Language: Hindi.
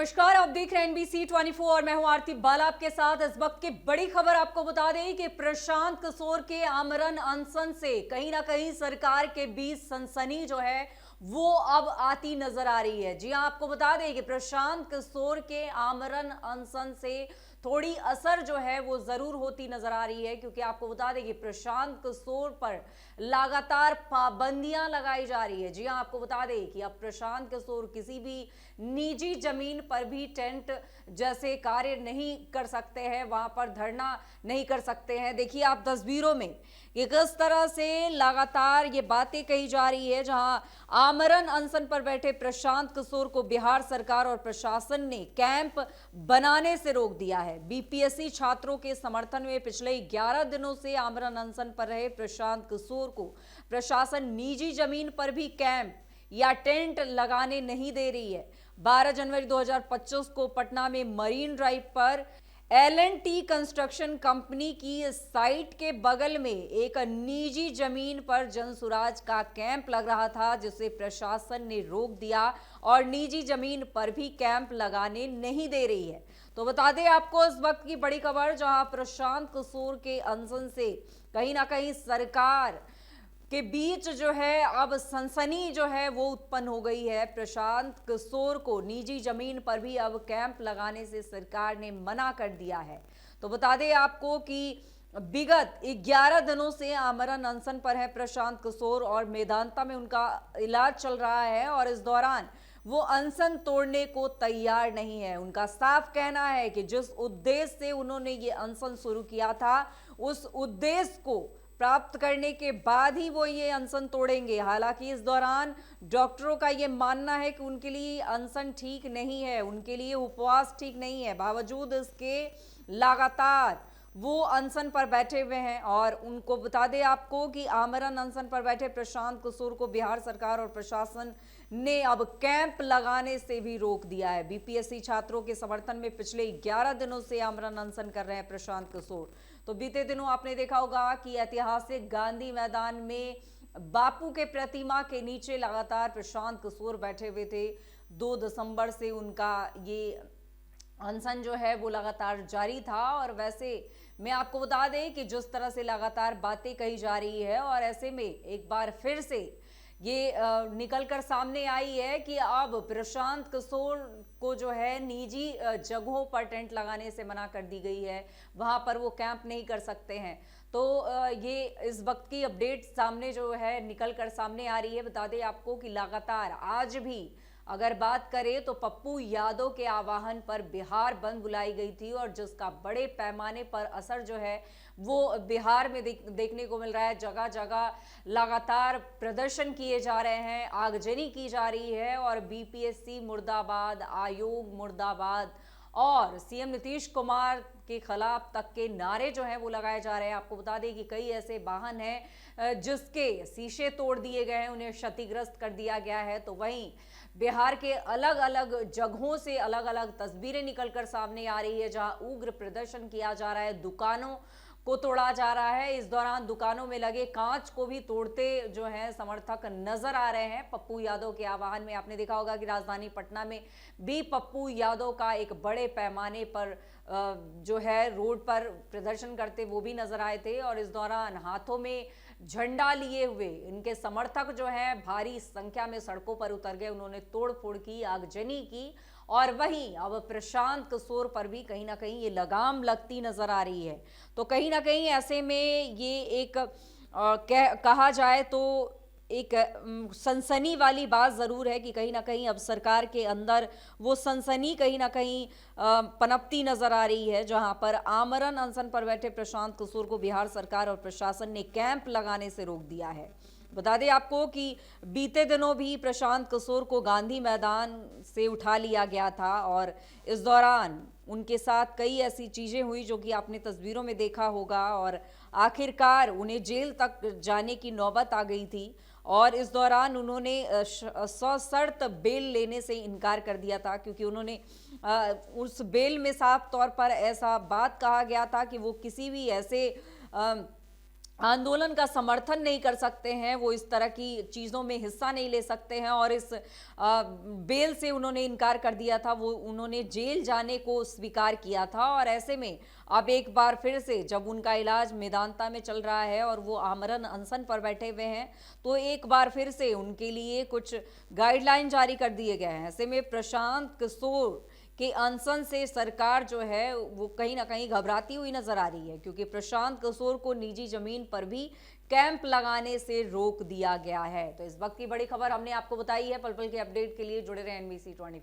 नमस्कार, आप देख रहे हैं NBC 24 और मैं हूं आरती बाला आपके साथ। इस वक्त की बड़ी खबर आपको बता दें कि प्रशांत किशोर के आमरण अनशन से कहीं ना कहीं सरकार के बीच सनसनी जो है वो अब आती नजर आ रही है। जी हां, आपको बता दें कि प्रशांत किशोर के आमरण अनशन से थोड़ी असर जो है वो जरूर होती नजर आ रही है, क्योंकि आपको बता दें कि प्रशांत किशोर पर लगातार पाबंदियां लगाई जा रही है। जी हां, आपको बता दें कि अब प्रशांत किशोर किसी भी निजी जमीन पर भी टेंट जैसे कार्य नहीं कर सकते हैं, वहां पर धरना नहीं कर सकते हैं। देखिए आप तस्वीरों में कि किस तरह से लगातार ये बातें कही जा रही है, जहां आमरण अनशन पर बैठे प्रशांत किशोर को बिहार सरकार और प्रशासन ने कैंप बनाने से रोक दिया है। बीपीएससी छात्रों के समर्थन में पिछले 11 दिनों से आमरण अनशन पर रहे प्रशांत किशोर को प्रशासन निजी जमीन पर भी कैंप या टेंट लगाने नहीं दे रही है। 12 जनवरी 2025 को पटना में मरीन ड्राइव पर L&T कंस्ट्रक्शन कंपनी की साइट के बगल में एक निजी जमीन पर जनसुराज का कैंप लग रहा था, जिसे प्रशासन ने रोक दिया और निजी जमीन पर भी कैंप लगाने नहीं दे रही है। तो बता दें आपको इस वक्त की बड़ी खबर, जहां प्रशांत किशोर के अनशन से कहीं ना कहीं सरकार के बीच जो है अब सनसनी जो है वो उत्पन्न हो गई है। प्रशांत किशोर को निजी जमीन पर भी अब कैंप लगाने से सरकार ने मना कर दिया है। तो बता दें आपको कि विगत 11 दिनों से आमरण अनशन पर है प्रशांत किशोर और मेदांता में उनका इलाज चल रहा है, और इस दौरान वो अनशन तोड़ने को तैयार नहीं है। उनका साफ कहना है कि जिस उद्देश्य से उन्होंने ये अनशन शुरू किया था, उस उद्देश्य को प्राप्त करने के बाद ही वो ये अनशन तोड़ेंगे। हालांकि इस दौरान डॉक्टरों का ये मानना है कि उनके लिए अनशन ठीक नहीं है, उनके लिए उपवास ठीक नहीं है। बावजूद इसके लगातार वो अनशन पर बैठे हुए हैं। और उनको बता दें आपको कि आमरण अनशन पर बैठे प्रशांत किशोर को बिहार सरकार और प्रशासन ने अब कैंप लगाने से भी रोक दिया है। बीपीएससी छात्रों के समर्थन में पिछले 11 दिनों से आमरण अनशन कर रहे हैं प्रशांत किशोर। तो बीते दिनों आपने देखा होगा कि ऐतिहासिक गांधी मैदान में बापू के प्रतिमा के नीचे लगातार प्रशांत किशोर बैठे हुए थे। 2 दिसंबर से उनका ये अनशन जो है वो लगातार जारी था। और वैसे मैं आपको बता दें कि जिस तरह से लगातार बातें कही जा रही है, और ऐसे में एक बार फिर से ये निकलकर सामने आई है कि अब प्रशांत किशोर को जो है निजी जगहों पर टेंट लगाने से मना कर दी गई है, वहां पर वो कैंप नहीं कर सकते हैं। तो ये इस वक्त की अपडेट सामने जो है निकलकर सामने आ रही है। बता दें आपको कि लगातार आज भी अगर बात करें तो पप्पू यादव के आह्वान पर बिहार बंद बुलाई गई थी, और जिसका बड़े पैमाने पर असर जो है वो बिहार में देखने को मिल रहा है। जगह जगह लगातार प्रदर्शन किए जा रहे हैं, आगजनी की जा रही है, और बीपीएससी मुर्दाबाद, आयोग मुर्दाबाद और सीएम नीतीश कुमार के खिलाफ तक के नारे जो हैं वो लगाए जा रहे हैं। आपको बता दें कि कई ऐसे वाहन हैं जिसके शीशे तोड़ दिए गए हैं, उन्हें क्षतिग्रस्त कर दिया गया है। तो वहीं बिहार के अलग अलग जगहों से अलग अलग तस्वीरें निकलकर सामने आ रही है, जहां उग्र प्रदर्शन किया जा रहा है, दुकानों को तोड़ा जा रहा है। इस दौरान दुकानों में लगे कांच को भी तोड़ते जो है समर्थक नजर आ रहे हैं पप्पू यादव के आह्वान में। आपने देखा होगा कि राजधानी पटना में भी पप्पू यादव का एक बड़े पैमाने पर जो है रोड पर प्रदर्शन करते वो भी नजर आए थे, और इस दौरान हाथों में झंडा लिए हुए इनके समर्थक जो हैं भारी संख्या में सड़कों पर उतर गए। उन्होंने तोड़फोड़ की, आगजनी की, और वहीं अब प्रशांत किशोर पर भी कहीं ना कहीं ये लगाम लगती नजर आ रही है। तो कहीं ना कहीं ऐसे में ये एक कहा जाए तो एक सनसनी वाली बात जरूर है कि कहीं ना कहीं अब सरकार के अंदर वो सनसनी कहीं ना कहीं पनपती नजर आ रही है, जहां पर आमरण अनशन पर बैठे प्रशांत किशोर को बिहार सरकार और प्रशासन ने कैंप लगाने से रोक दिया है। बता दें आपको कि बीते दिनों भी प्रशांत किशोर को गांधी मैदान से उठा लिया गया था, और इस दौरान उनके साथ कई ऐसी चीजें हुई जो कि आपने तस्वीरों में देखा होगा, और आखिरकार उन्हें जेल तक जाने की नौबत आ गई थी। और इस दौरान उन्होंने सशर्त बेल लेने से इनकार कर दिया था, क्योंकि उन्होंने उस बेल में साफ तौर पर ऐसा बात कहा गया था कि वो किसी भी ऐसे आंदोलन का समर्थन नहीं कर सकते हैं, वो इस तरह की चीज़ों में हिस्सा नहीं ले सकते हैं और इस बेल से उन्होंने इनकार कर दिया था, वो उन्होंने जेल जाने को स्वीकार किया था। और ऐसे में अब एक बार फिर से जब उनका इलाज मेदांता में चल रहा है और वो आमरण अनशन पर बैठे हुए हैं, तो एक बार फिर से उनके लिए कुछ गाइडलाइन जारी कर दिए गए हैं। ऐसे में प्रशांत किशोर के अनशन से सरकार जो है वो कहीं ना कहीं घबराती हुई नजर आ रही है, क्योंकि प्रशांत किशोर को निजी जमीन पर भी कैंप लगाने से रोक दिया गया है। तो इस वक्त की बड़ी खबर हमने आपको बताई है। पल पल के अपडेट के लिए जुड़े रहे NBC 24।